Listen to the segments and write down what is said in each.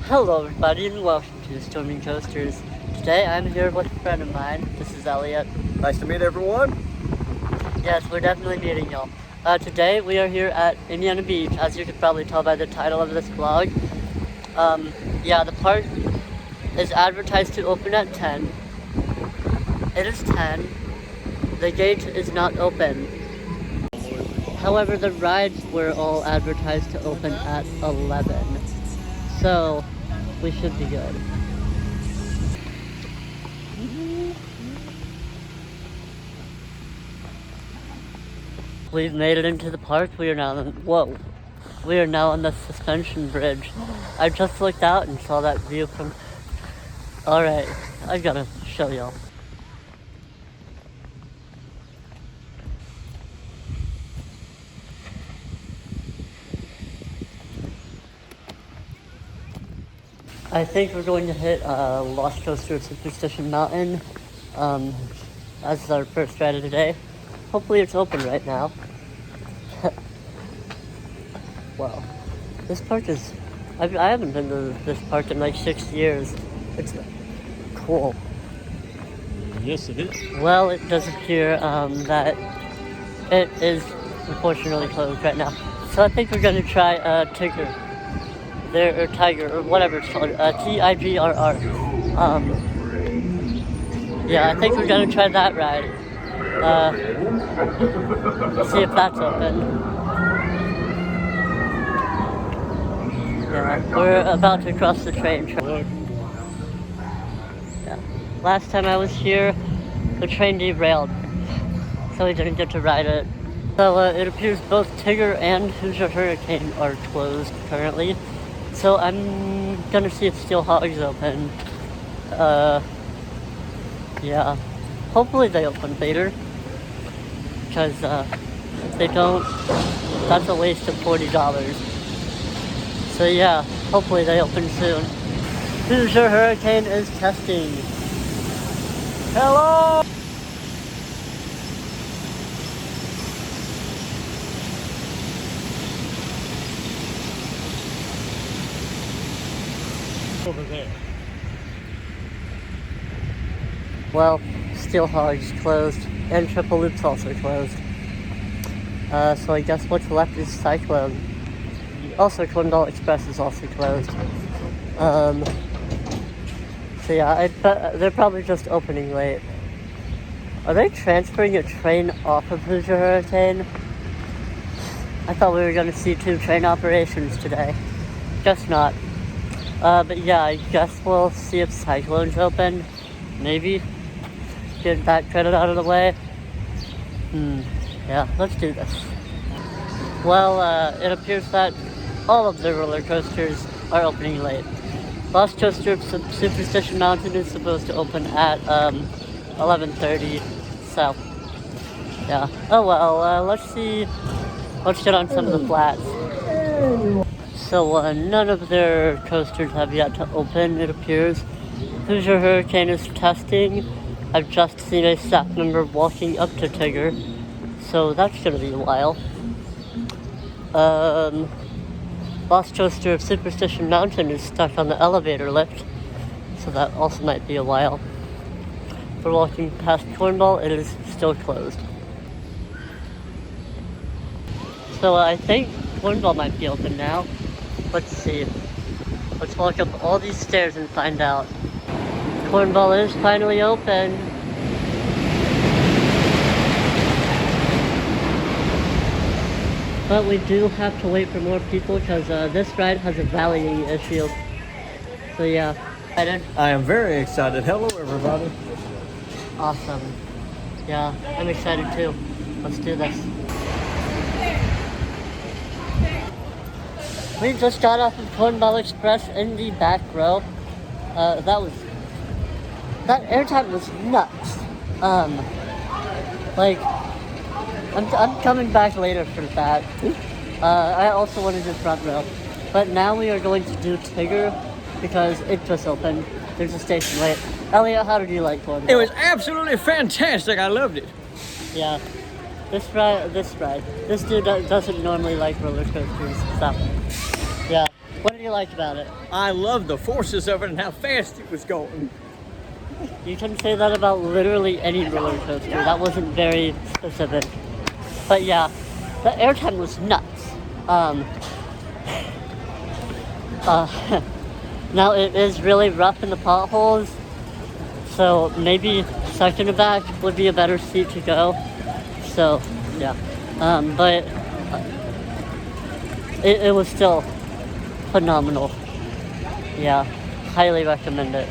Hello everybody and welcome to Storming Coasters. Today I'm here with a friend of mine. This is Elliot. Nice to meet everyone. Yes, we're definitely meeting y'all. Today we are here at Indiana Beach, as you could probably tell by the title of this vlog. Yeah, the park is advertised to open at 10. It is 10. The gate is not open. However, the rides were all advertised to open at 11. So, we should be good. We've made it into the park. We are now on the suspension bridge. I just looked out and saw that view from... Alright, I gotta show y'all. I think we're going to hit Lost Coaster of Superstition Mountain as our first ride of the day. Hopefully it's open right now. Wow, this park is... I haven't been to this park in like 6 years. It's cool. Yes, it is. Well, it does appear that it is unfortunately closed right now. So I think we're going to try Tiger. Or Tiger, or whatever it's called, T-I-G-R-R. Yeah, I think we're gonna try that ride. See if that's open. Yeah, we're about to cross the train track. Yeah. Last time I was here, the train derailed, so we didn't get to ride it. So it appears both Tigger and Hoosier Hurricane are closed currently. So I'm gonna see if Steel Hog is open. Yeah. Hopefully they open later. Because if they don't, that's a waste of $40. So yeah, hopefully they open soon. Hoosier Hurricane is testing. Hello! Over there. Well, Steel Hog's closed, and Triple Loop's also closed. So I guess what's left is Cyclone. Also, Twin Ball Express is also closed. So yeah, I bet they're probably just opening late. Are they transferring a train off of Hoosier Hurricane? I thought we were going to see 2 train operations today. Guess not. But yeah, I guess we'll see if Cyclone's open. Maybe. Get that credit out of the way. Yeah, let's do this. Well, it appears that all of the roller coasters are opening late. Lost Coaster of Superstition Mountain is supposed to open at 11:30, so yeah. Oh well, let's get on some of the flats. So none of their coasters have yet to open, it appears. Hoosier Hurricane is testing. I've just seen a staff member walking up to Tigger, so that's gonna be a while. Lost Coaster of Superstition Mountain is stuck on the elevator lift, so that also might be a while. For walking past Cornball, it is still closed. So I think Cornball might be open now. Let's see. Let's walk up all these stairs and find out. Cornball is finally open. But we do have to wait for more people because this ride has a valeting issue. So yeah. I am very excited. Hello, everybody. Awesome. Yeah, I'm excited too. Let's do this. We just got off of Cornball Express in the back row. That airtime was nuts. I'm coming back later for that. I also wanted to front row. But now we are going to do Tigger because it just opened. There's a station late. Elliot, how did you like Cornball? It was absolutely fantastic. I loved it. Yeah. This ride. This dude doesn't normally like roller coasters, so yeah. What did you like about it? I love the forces of it and how fast it was going. You can say that about literally any roller coaster. That wasn't very specific. But yeah, the airtime was nuts. Now it is really rough in the potholes, so maybe second to back would be a better seat to go. So yeah, but it was still phenomenal. Yeah, highly recommend it.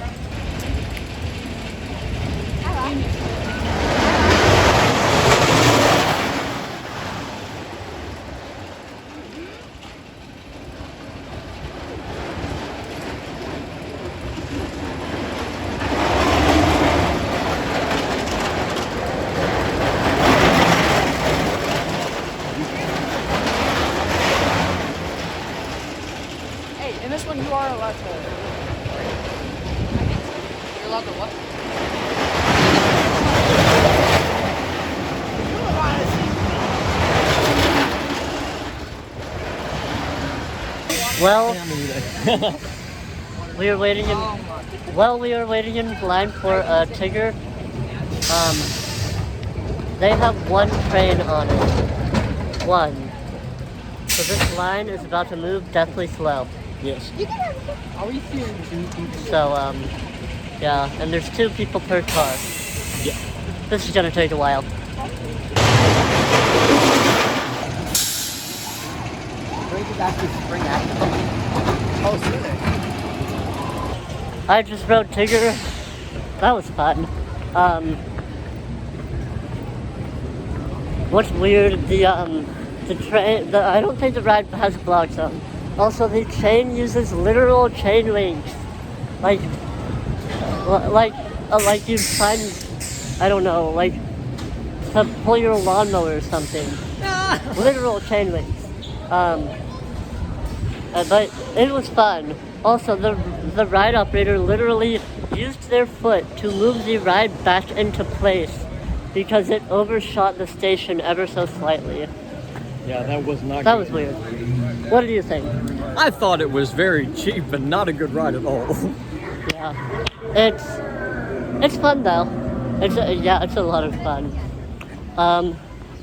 Hey, in this one you are allowed to. You're allowed to what? Well, we were waiting in. Well, we were waiting in line for a Tigger. They have one train on it. One. So this line is about to move deathly slow. Yes. Are we feeling? So, yeah, and there's 2 people per car. Yeah. This is gonna take a while. Break it back to spring action. Oh, see there. I just rode Tigger. That was fun. What's weird, the train, I don't think the ride has blocks on. Also, the chain uses literal chain links. Like you'd find, I don't know, like to pull your lawnmower or something. Literal chain links. But it was fun. Also, the ride operator literally used their foot to move the ride back into place because it overshot the station ever so slightly. Yeah, that was not That good. was weird. What did you think? I thought it was very cheap and not a good ride at all. Yeah, it's fun though. It's a lot of fun.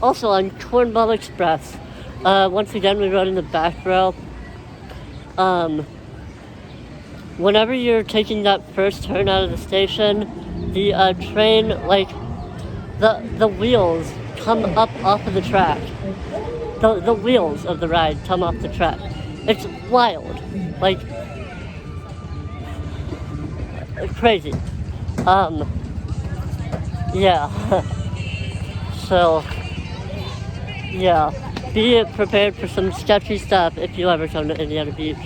Also on Cornball Express, once again we rode in the back row. Whenever you're taking that first turn out of the station, the train, like the wheels come up off of the track. The wheels of the ride come off the track. It's wild, like crazy. Yeah. So, yeah, be prepared for some sketchy stuff if you ever come to Indiana Beach.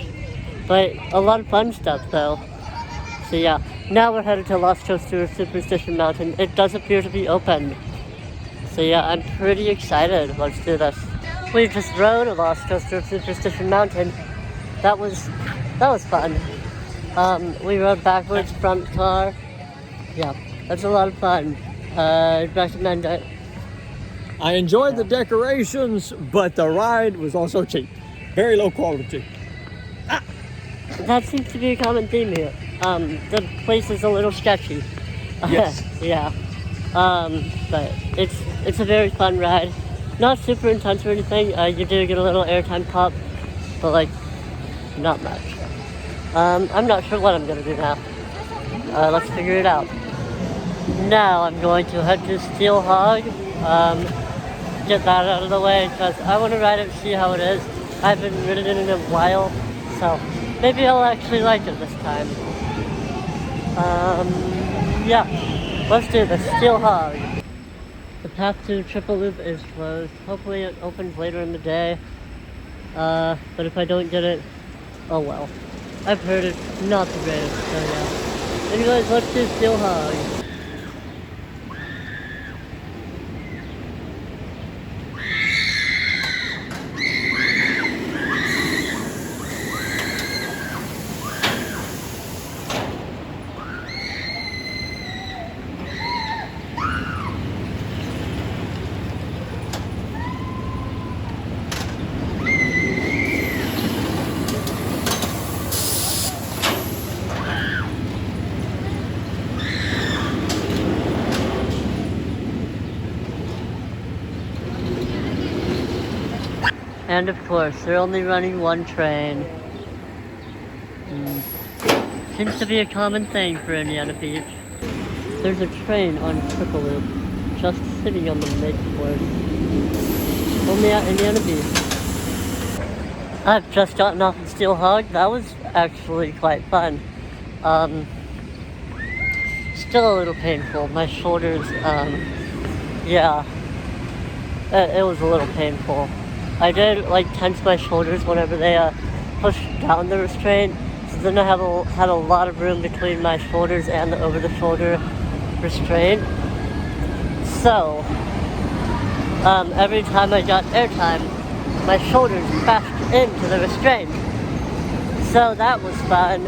But a lot of fun stuff though. So yeah, now we're headed to Lost Coaster of Superstition Mountain. It does appear to be open. So yeah, I'm pretty excited. Let's do this. We just rode a Lost Coaster of Superstition Mountain. That was fun. We rode backwards, front car. Yeah, that's a lot of fun. I'd recommend it. I enjoyed the decorations, but the ride was also cheap. Very low quality. That seems to be a common theme here. The place is a little sketchy. Yes. Yeah. But it's a very fun ride. Not super intense or anything. You do get a little airtime pop, but like, not much. I'm not sure what I'm gonna do now. Let's figure it out. Now I'm going to head to Steel Hog. Get that out of the way because I want to ride it and see how it is. I haven't ridden it in a while, so maybe I'll actually like it this time. Yeah, let's do this. Steel Hog. The path to Triple Loop is closed. Hopefully it opens later in the day. But if I don't get it, oh well. I've heard it's not the greatest, so yeah. Anyways, let's do Steel Hog. And of course, they're only running one train. Seems to be a common thing for Indiana Beach. There's a train on Triple Loop just sitting on the lake course. Only at Indiana Beach. I've just gotten off of Steel Hog. That was actually quite fun. Still a little painful. My shoulders, yeah. It was a little painful. I did like tense my shoulders whenever they pushed down the restraint. So then I had a lot of room between my shoulders and the over-the-shoulder restraint. So every time I got airtime, my shoulders crashed into the restraint. So that was fun.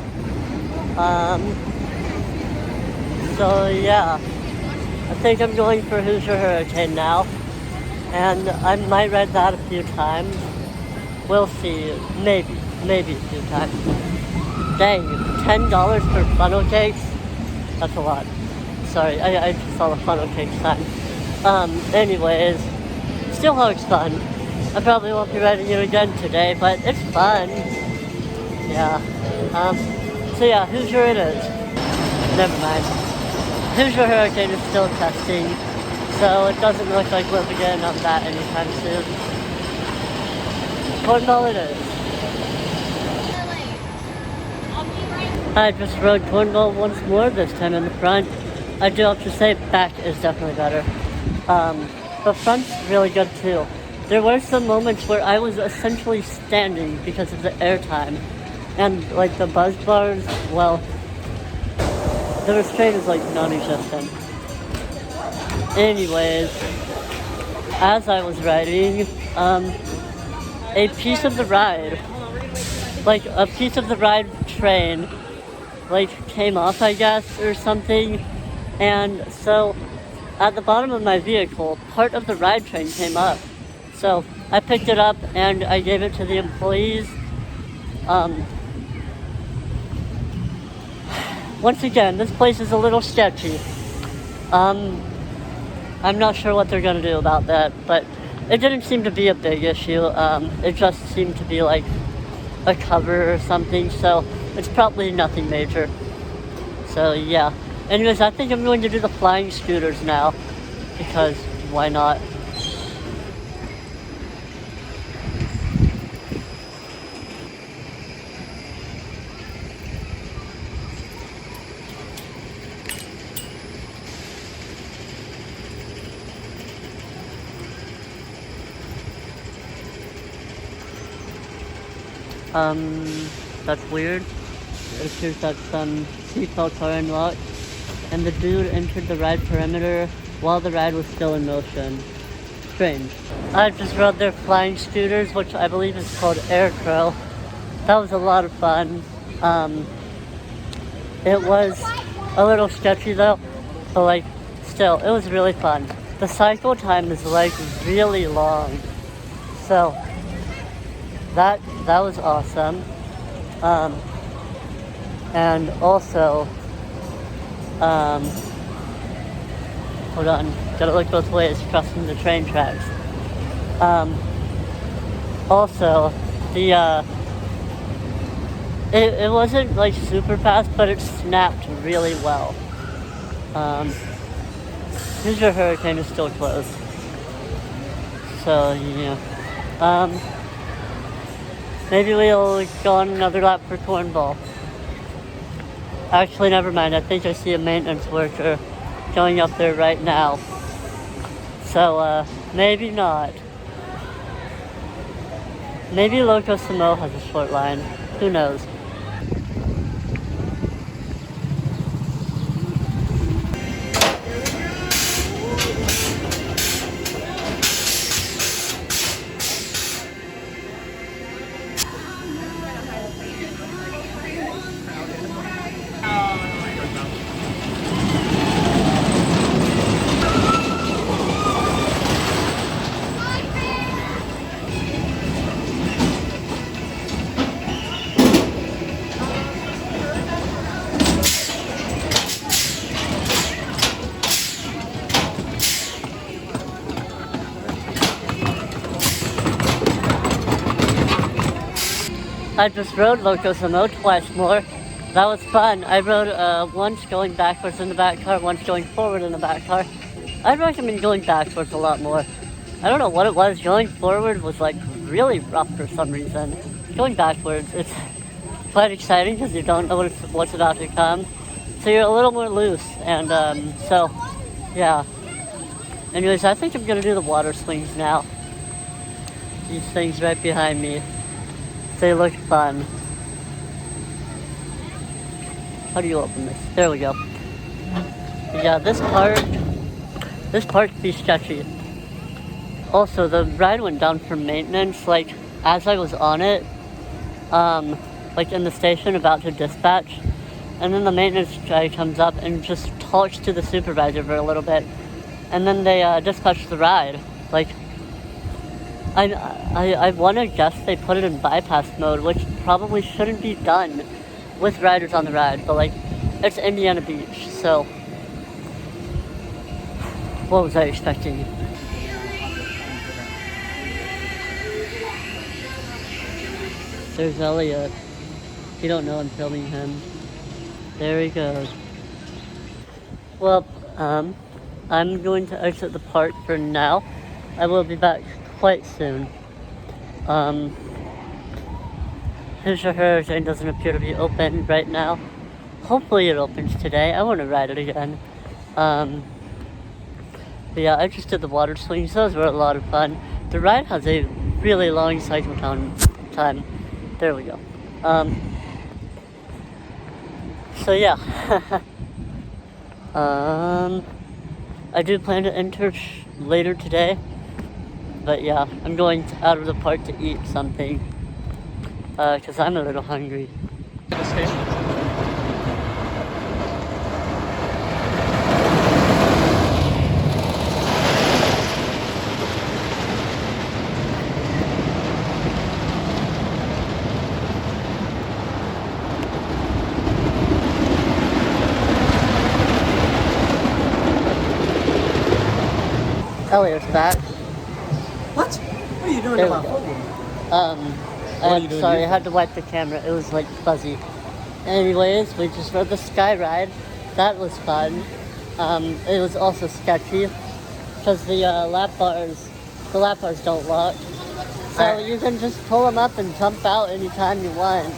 So yeah, I think I'm going for Hoosier Hurricane now. And I might ride that a few times. We'll see. Maybe a few times. Dang, $10 for funnel cakes? That's a lot. Sorry, I just saw the funnel cake sign. Anyways, Steel Hog's fun. I probably won't be riding it again today, but it's fun. Yeah. So yeah, Hoosier it is. Never mind. Hoosier Hurricane is still testing. So it doesn't look like we'll be getting on that anytime soon. Cornball it is. I just rode Cornball once more, this time in the front. I do have to say, back is definitely better. But front's really good too. There were some moments where I was essentially standing because of the airtime. And like the buzz bars, well, the restraint is like non-existent. Anyways, as I was riding, a piece of the ride train, like came off, I guess, or something. And so at the bottom of my vehicle, part of the ride train came up. So I picked it up and I gave it to the employees. Once again, this place is a little sketchy. I'm not sure what they're gonna do about that, but it didn't seem to be a big issue. It just seemed to be like a cover or something, so it's probably nothing major. So yeah. Anyways, I think I'm going to do the flying scooters now, because why not? That's weird. It appears that some seatbelts are unlocked, and the dude entered the ride perimeter while the ride was still in motion. Strange. I just rode their flying scooters, which I believe is called Air Crow. That was a lot of fun. It was a little sketchy though, but like, still, it was really fun. The cycle time is like really long, so that was awesome. And also, hold on, gotta look both ways, crossing the train tracks. Also, the, it wasn't like super fast, but it snapped really well. Hoosier Hurricane is still closed. So, yeah. Maybe we'll go on another lap for Cornball. Actually, never mind. I think I see a maintenance worker going up there right now. So, maybe not. Maybe Loco Samo has a short line. Who knows? I just rode Loco Samo twice more. That was fun. I rode once going backwards in the back car, once going forward in the back car. I'd recommend going backwards a lot more. I don't know what it was. Going forward was like really rough for some reason. Going backwards, it's quite exciting because you don't know what's about to come. So you're a little more loose. And so, yeah. Anyways, I think I'm going to do the water swings now. These things right behind me. They look fun. How do you open this? There we go. Yeah, this part can be sketchy. Also, the ride went down for maintenance, like, as I was on it, like in the station about to dispatch, and then the maintenance guy comes up and just talks to the supervisor for a little bit, and then they dispatch the ride. Like, I want to guess they put it in bypass mode, which probably shouldn't be done with riders on the ride, but like, it's Indiana Beach, so what was I expecting? There's Elliot. You don't know I'm filming him. There he goes. Well, I'm going to exit the park for now. I will be back quite soon. Hoosier Hurricane doesn't appear to be open right now. Hopefully it opens today. I want to ride it again. But yeah, I just did the water swings. Those were a lot of fun. The ride has a really long cycle time. There we go. So yeah. I do plan to enter later today. But yeah, I'm going out of the park to eat something. Because I'm a little hungry. The station. Elliot's back. What? What are you doing There to my we go. phone? I'm sorry, I had to wipe the camera. It was like fuzzy. Anyways, we just rode the sky ride. That was fun. It was also sketchy because the lap bars don't lock. So you can just pull them up and jump out anytime you want.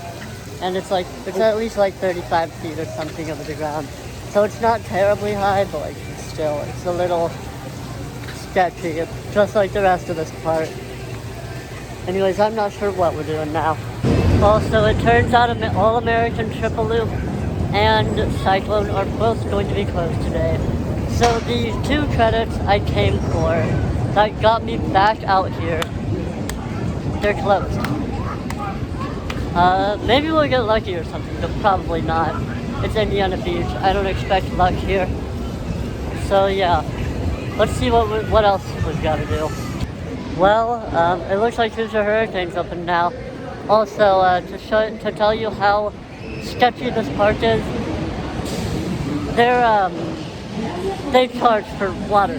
And it's at least like 35 feet or something over the ground. So it's not terribly high, but like still, it's a little sketchy, just like the rest of this park. Anyways, I'm not sure what we're doing now. Also, it turns out All-American Triple Loop and Cyclone are both going to be closed today. So the 2 credits I came for that got me back out here, they're closed. Maybe we'll get lucky or something, but probably not. It's Indiana Beach. I don't expect luck here. So yeah, let's see what else we've got to do. Well, it looks like Hoosier Hurricane's open now. Also, to tell you how sketchy this park is, they charge for water.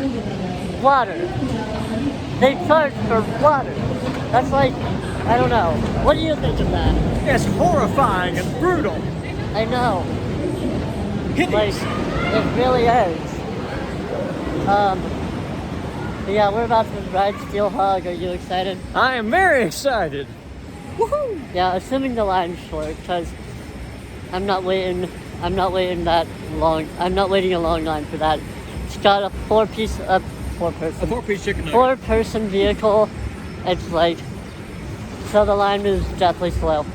They charge for water. That's like, I don't know. What do you think of that? It's horrifying and brutal. I know. Hideous. Like, it really is. Yeah, we're about to ride Steel Hog. Are you excited? I am very excited. Woohoo! Yeah, assuming the line's short, because I'm not waiting that long. I'm not waiting a long line for that. It's got a four-piece chicken nugget. 4-person vehicle. It's like, so the line moves deathly slow.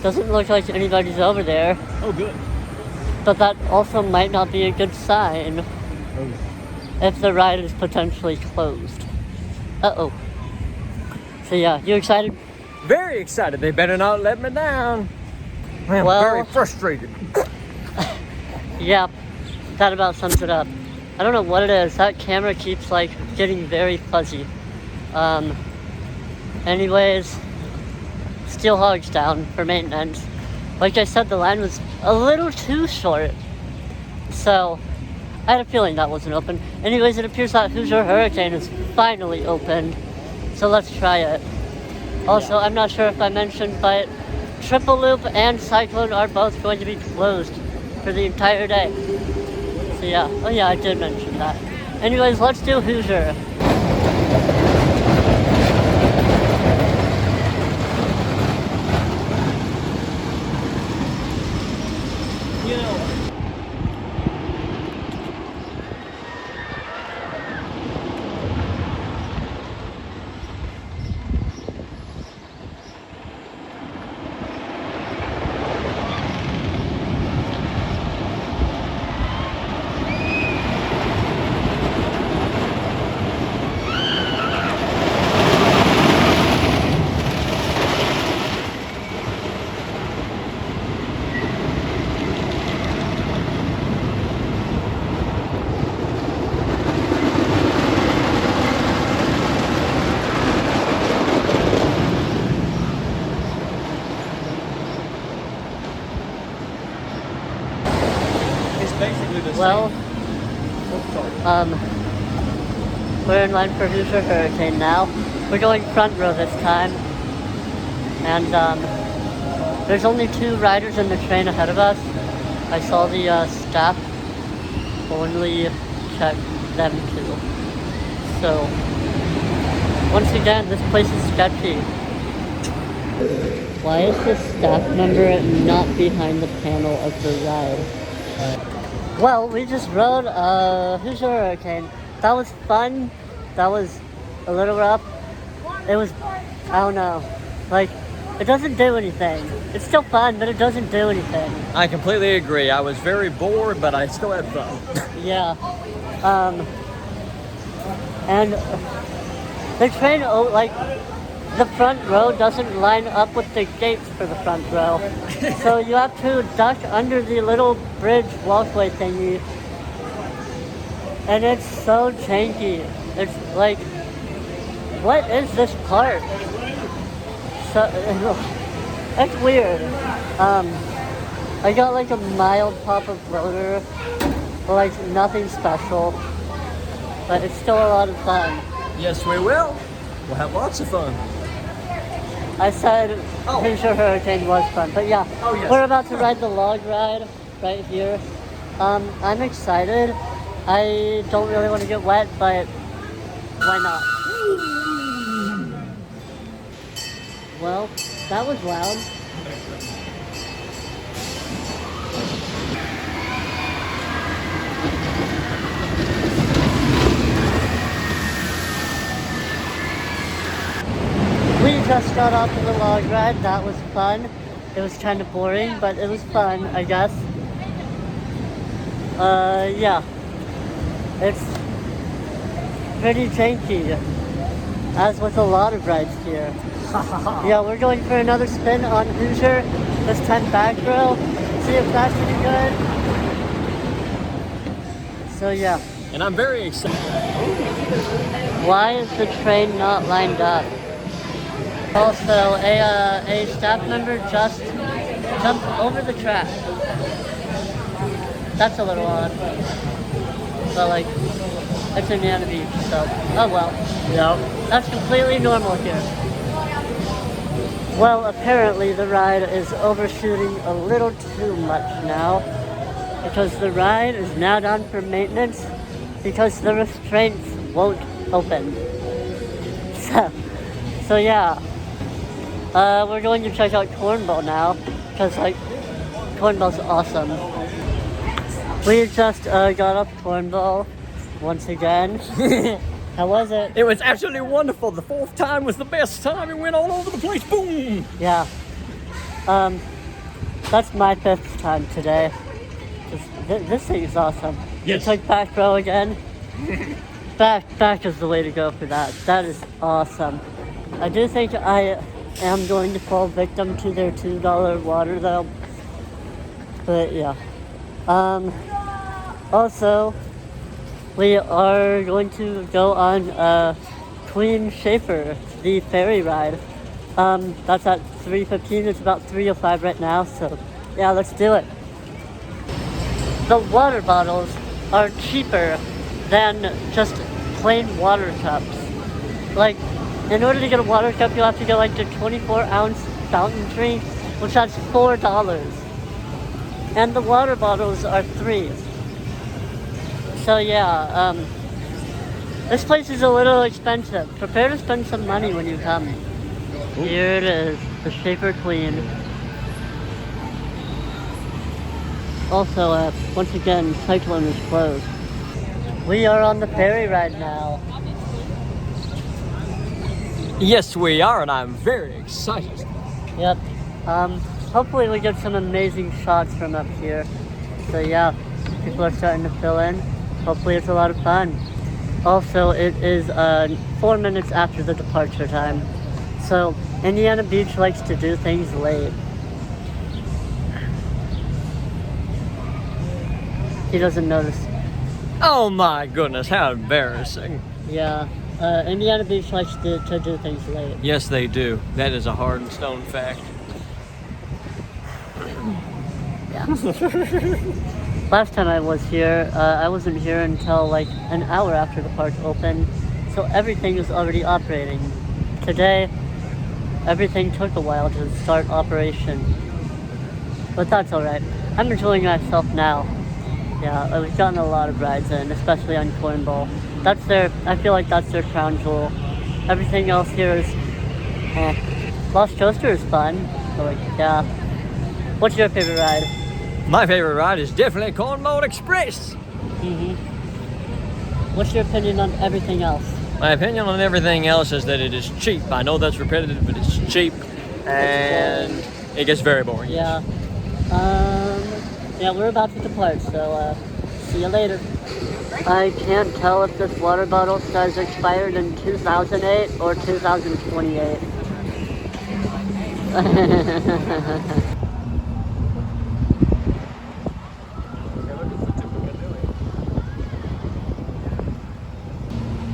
Doesn't look like anybody's over there. Oh, good. But that also might not be a good sign. Oh. If the ride is potentially closed. Uh-oh. So yeah, you excited? Very excited. They better not let me down. I'm very frustrated. Yeah, that about sums it up. I don't know what it is. That camera keeps like getting very fuzzy. Anyways, Steel Hog's down for maintenance. Like I said, the line was a little too short. So I had a feeling that wasn't open. Anyways, it appears that Hoosier Hurricane is finally open. So let's try it. Also, I'm not sure if I mentioned, but Triple Loop and Cyclone are both going to be closed for the entire day. So yeah, oh yeah, I did mention that. Anyways, let's do Hoosier. Basically the Well, same. we're in line for Hoosier Hurricane now. We're going front row this time. And there's only 2 riders in the train ahead of us. I saw the staff only check them too. So, once again, this place is sketchy. Why is this staff member not behind the panel of the ride? Well, we just rode Hoosier Hurricane. That was fun. That was a little rough. It was, I don't know, like, it doesn't do anything. It's still fun, but it doesn't do anything. I completely agree. I was very bored, but I still had fun. Yeah. And the train, like, the front row doesn't line up with the gates for the front row. So you have to duck under the little bridge walkway thingy. And it's so janky. It's like, what is this part? So, it's weird. I got like a mild pop of bloater, but like nothing special. But it's still a lot of fun. Yes, we will. We'll have lots of fun. I said Hoosier Hurricane was fun, but yeah, Oh, yes. We're about to ride the log ride right here. I'm excited. I don't really want to get wet, but why not? Well, that was loud. We just got off of the log ride. That was fun. It was kind of boring, but it was fun, I guess. Yeah. It's pretty janky, as with a lot of rides here. Yeah, we're going for another spin on Hoosier, this time back row. See if that's any good. So yeah. And I'm very excited. Why is the train not lined up? Also, a staff member just jumped over the track. That's a little odd. But like, it's Indiana Beach, so oh well. Yeah. That's completely normal here. Well, apparently the ride is overshooting a little too much now, because the ride is now down for maintenance because the restraints won't open. So yeah. We're going to check out Cornball now, because like, Cornball's awesome. We just got off Cornball once again. How was it? It was absolutely wonderful. The 4th time was the best time. It went all over the place. Boom! Yeah. That's my 5th time today. This thing is awesome. Yes. We took back row again. Back is the way to go for that. That is awesome. I do think I am going to fall victim to their $2 water though. But yeah. Also, we are going to go on Queen Schaefer, the ferry ride. That's at 3:15. It's about 3:05 right now, so yeah, let's do it. The water bottles are cheaper than just plain water cups. Like, in order to get a water cup, you'll have to get like the 24-ounce fountain drink, which that's $4. And the water bottles are $3. So yeah, this place is a little expensive. Prepare to spend some money when you come. Ooh. Here it is, the Shaper Queen. Also, once again, Cyclone is closed. We are on the ferry ride now. Yes, we are, and I'm very excited. Yep. Hopefully we get some amazing shots from up here. So yeah, people are starting to fill in. Hopefully it's a lot of fun. Also, it is 4 minutes after the departure time. So Indiana Beach likes to do things late. He doesn't notice. Oh my goodness, how embarrassing. Yeah, Indiana Beach likes to do things late. Yes, they do. That is a hard and stone fact. Yeah. Last time I was here, I wasn't here until like an hour after the park opened, so everything was already operating. Today, everything took a while to start operation, but that's alright. I'm enjoying myself now. Yeah, we've gotten a lot of rides in, especially on Cornball. I feel like that's their crown jewel. Everything else here is, Lost Coaster is fun, so like, yeah. What's your favorite ride? My favorite ride is definitely Cornball Express. What's your opinion on everything else? My opinion on everything else is that it is cheap. I know that's repetitive, but it's cheap, and it gets very boring. Yeah. Yeah, we're about to depart, so see you later. I can't tell if this water bottle says expired in 2008 or 2028.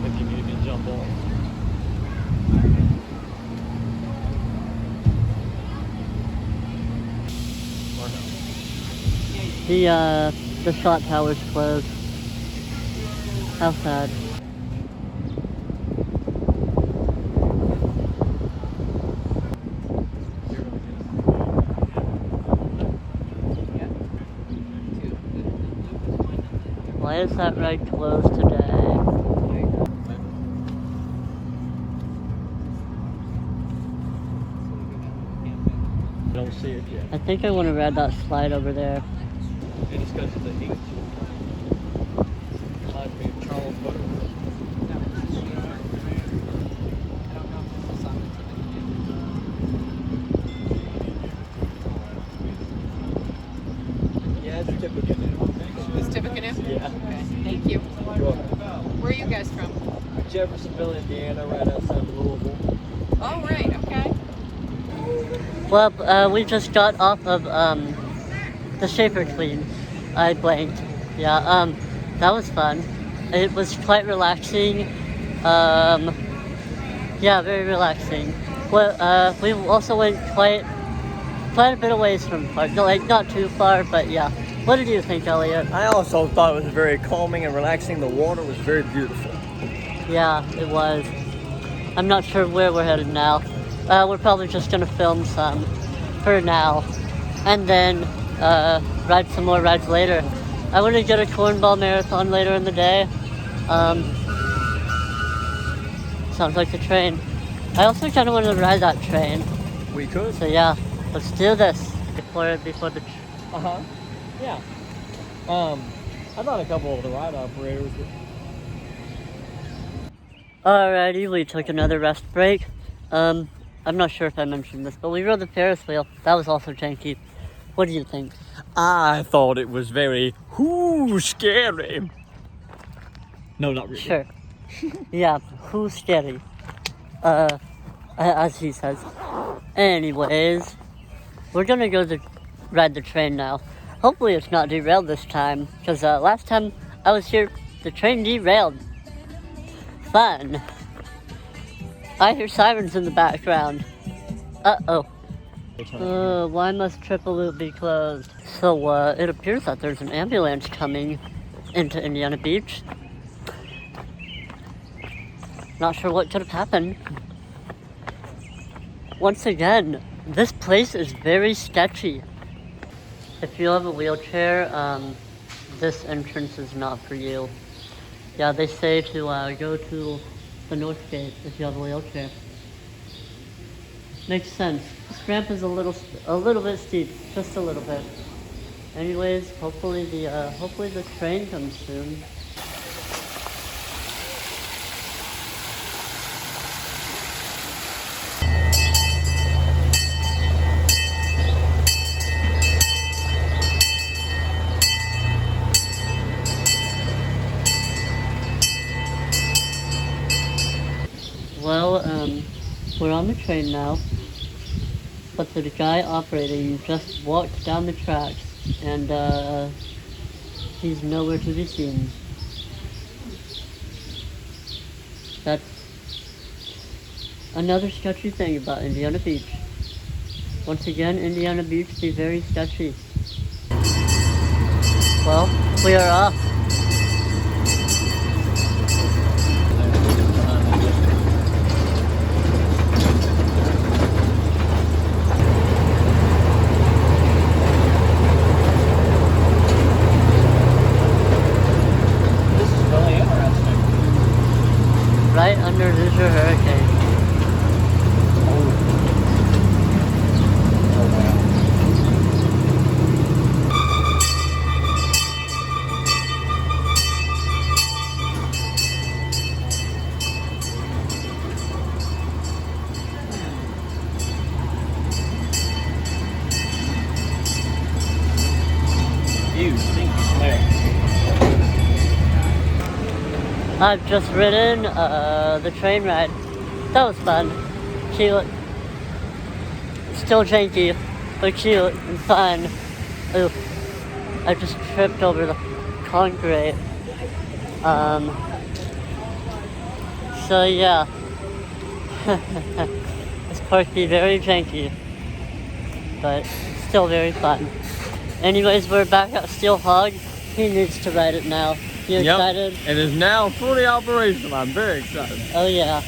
If you need to jump on. The shot tower's closed. How sad. Why is that ride closed today? I don't see it yet. I think I want to ride that slide over there. And it's because of the heat. Reminds me of Charles Butterfield. Yeah, it's Tippecanoe. It's Tippecanoe? Yeah. Okay, thank you. Where are you guys from? Jeffersonville, Indiana, right outside of Louisville. Oh, right, okay. Well, we just got off of the Shaper Queen. I blanked. Yeah, that was fun. It was quite relaxing. Yeah, very relaxing. Well, we also went quite a bit away from the park. Like, not too far, but yeah. What did you think, Elliot? I also thought it was very calming and relaxing. The water was very beautiful. Yeah, it was. I'm not sure where we're headed now. We're probably just gonna film some for now, and then ride some more rides later. I want to get a cornball marathon later in the day. Sounds like the train. I also kind of want to ride that train. We could. So yeah, let's do this before the. Yeah. I thought a couple of the ride operators were... Alrighty, we took another rest break. I'm not sure if I mentioned this, but we rode the Ferris wheel. That was also janky. What do you think? I thought it was very scary. No, not really. Sure. Yeah, who's scary? As he says. Anyways, we're gonna go ride the train now. Hopefully it's not derailed this time, because last time I was here, the train derailed. Fun. I hear sirens in the background. Uh-oh. Why must Triple Loop be closed? So, it appears that there's an ambulance coming into Indiana Beach. Not sure what could have happened. Once again, This place is very sketchy. If you have a wheelchair, this entrance is not for you. Yeah, they say to go to the north gate if you have a wheelchair. Makes sense. This ramp is a little bit steep, just a little bit. Anyways, hopefully the train comes soon. Well, we're on the train now, but the guy operating just walked down the tracks, and he's nowhere to be seen. That's another sketchy thing about Indiana Beach. Once again, Indiana Beach be very sketchy. Well, we are off. Right under this hurricane. You stinky smell. I've just ridden the train ride. That was fun. Cute. Still janky, but cute and fun. Oof. I just tripped over the concrete. So yeah. This park be very janky, but still very fun. Anyways, we're back at Steel Hog. He needs to ride it now. You excited? It is now fully operational. I'm very excited. Oh yeah.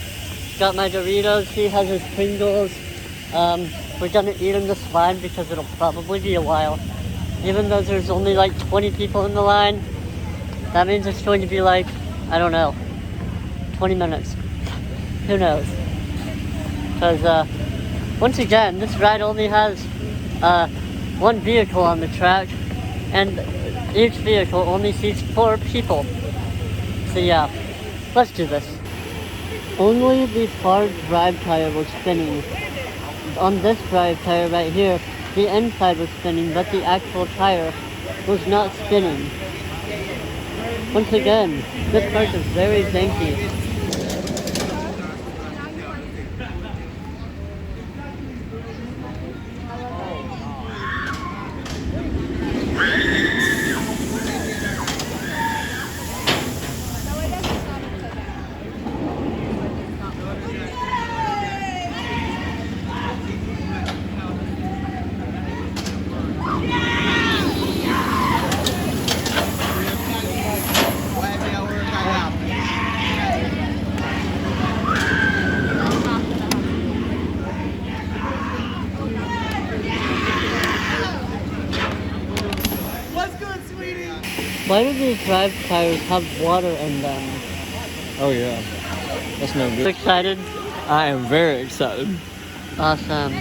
Got my Doritos. He has his Pringles. We're gonna eat in this line because it'll probably be a while. Even though there's only like 20 people in the line, that means it's going to be like, I don't know, 20 minutes. Who knows? Because once again, this ride only has one vehicle on the track, and each vehicle only seats 4 people. So yeah, let's do this. Only the far drive tire was spinning. On this drive tire right here, the inside was spinning, but the actual tire was not spinning. Once again, this park is very janky. Why do these drive tires have water in them? Oh yeah, that's no good. Excited? I am very excited. Awesome.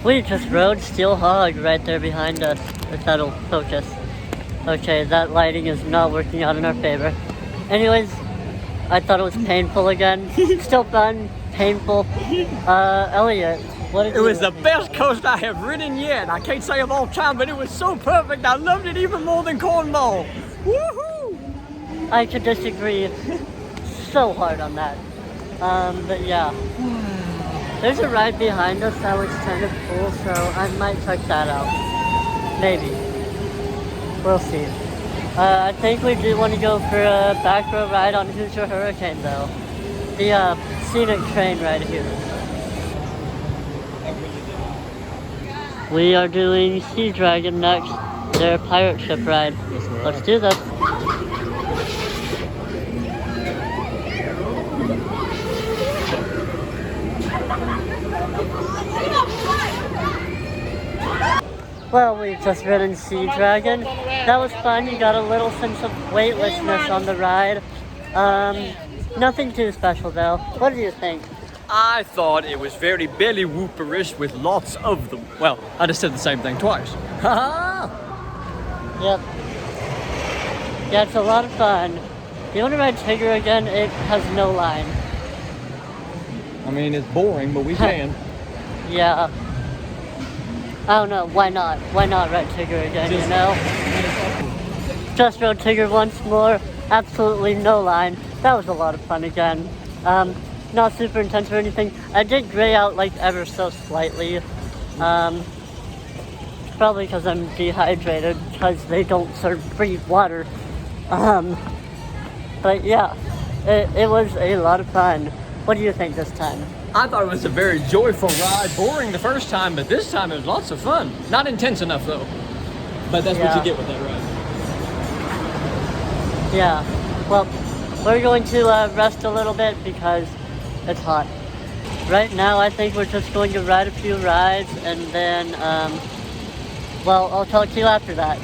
We just rode Steel Hog right there behind us, if that'll focus. Okay, that lighting is not working out in our favor. Anyways, I thought it was painful again. Still fun, painful. Elliot, what did It was the best coast I have ridden yet. I can't say of all time, but it was so perfect. I loved it even more than Cornwall. Woohoo! I could disagree so hard on that. But yeah. There's a ride behind us that looks kind of cool, so I might check that out. Maybe. We'll see. I think we do want to go for a back row ride on Who's Your Hurricane though. The scenic train right here. We are doing Sea Dragon next, their pirate ship ride. Let's do this. Well, we've just ridden Sea Dragon. That was fun. You got a little sense of weightlessness on the ride. Nothing too special though. What do you think? I thought it was very belly whooperish with lots of them. Well, I just said the same thing twice. Ha Yep. Yeah, it's a lot of fun. You want to ride Tigger again? It has no line. I mean, it's boring, but we can. Yeah. I don't know, why not? Why not ride Tigger again, you know? Just rode Tigger once more. Absolutely no line. That was a lot of fun again. Not super intense or anything. I did gray out like ever so slightly. Probably because I'm dehydrated because they don't serve free water. But yeah, it was a lot of fun. What do you think this time? I thought it was a very joyful ride. Boring the first time, but this time it was lots of fun. Not intense enough though. But that's what you get with that ride. Yeah. Well, we're going to rest a little bit because it's hot. Right now, I think we're just going to ride a few rides and then, well, I'll talk to you after that.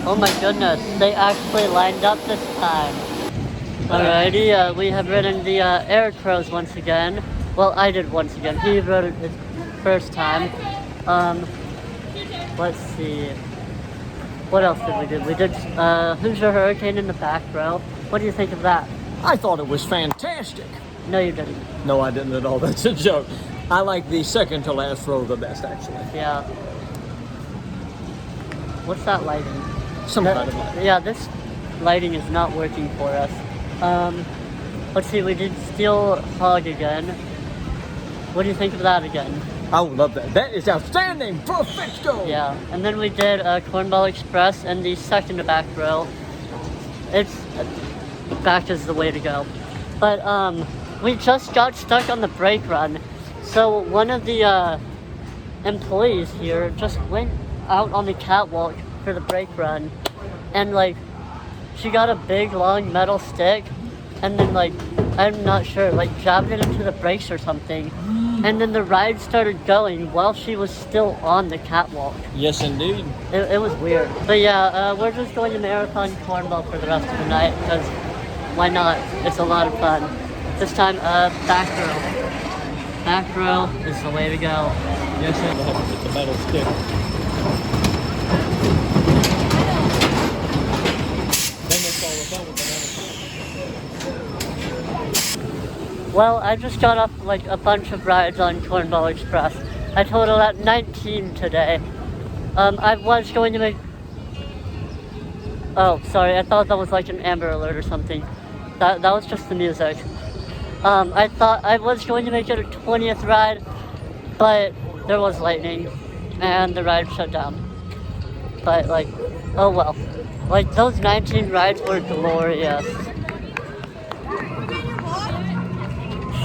Oh my goodness, they actually lined up this time. Alrighty, we have ridden the Air Crows once again. Well, I did once again. He rode it his first time. Let's see. What else did we do? We did Hoosier Hurricane in the back row. What do you think of that? I thought it was fantastic. No, you didn't. No, I didn't at all. That's a joke. I like the second to last row the best, actually. Yeah. What's that lighting? Some kind of lighting. Yeah, this lighting is not working for us. Let's see, we did Steel Hog again. What do you think of that again? I would love that. That is outstanding! Perfecto! Yeah, and then we did Cornball Express and the second to back row. It's back is the way to go. But we just got stuck on the brake run. So one of the employees here just went out on the catwalk for the brake run, and like she got a big long metal stick and then like I'm not sure, like jabbed it into the brakes or something, and then the ride started going while she was still on the catwalk. Yes, indeed. It was weird. But yeah, we're just going to marathon cornball for the rest of the night because why not? It's a lot of fun. This time, back row. Back row is the way to go. Yes, and we'll have to get the metal stick. Well, I just got off like a bunch of rides on Cornball Express. I totaled at 19 today. I was going to make... Oh, sorry, I thought that was like an Amber Alert or something. That was just the music. I thought I was going to make it a 20th ride, but there was lightning, and the ride shut down. But like, oh well. Like, those 19 rides were glorious.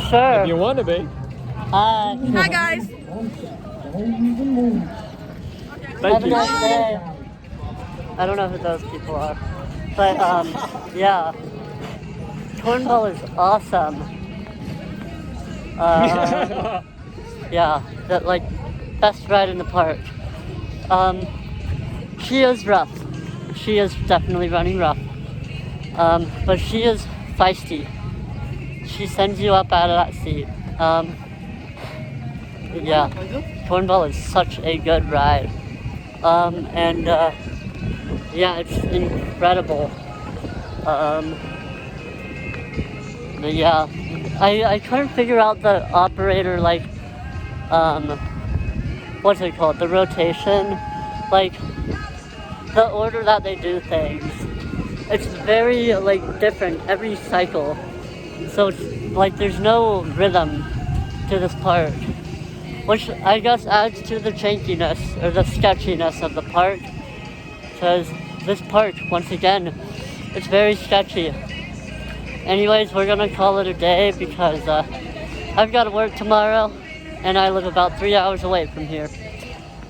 Sure. If you want to be. Hi guys. Have a nice day. I don't know who those people are. But, yeah. Cornball is awesome. Yeah, the, like, best ride in the park. She is rough. She is definitely running rough. But she is feisty. She sends you up out of that seat. Yeah, Cornball is such a good ride. Yeah, it's incredible. Yeah, I couldn't figure out the operator, like, what's it called? The rotation. Like, the order that they do things. It's very like different every cycle. So it's like there's no rhythm to this park, which I guess adds to the jankiness or the sketchiness of the park. Because this park, once again, it's very sketchy. Anyways, we're gonna call it a day because I've got to work tomorrow and I live about 3 hours away from here.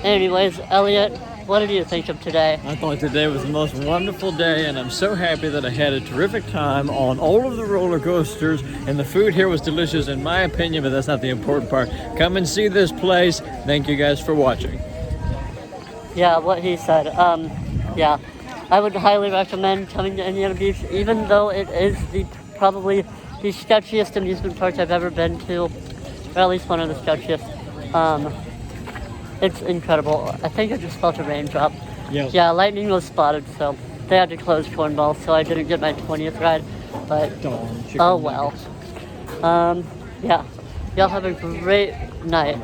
Anyways, Elliot, what did you think of today? I thought today was the most wonderful day, and I'm so happy that I had a terrific time on all of the roller coasters, and the food here was delicious in my opinion, but that's not the important part. Come and see this place. Thank you guys for watching. Yeah, what he said. Yeah, I would highly recommend coming to Indiana Beach, even though it is probably the sketchiest amusement park I've ever been to, or at least one of the sketchiest. It's incredible. I think I just felt a raindrop. Yes. Yeah, lightning was spotted, so they had to close Cornwall, so I didn't get my 20th ride. But Darn, oh well. Yeah, y'all have a great night.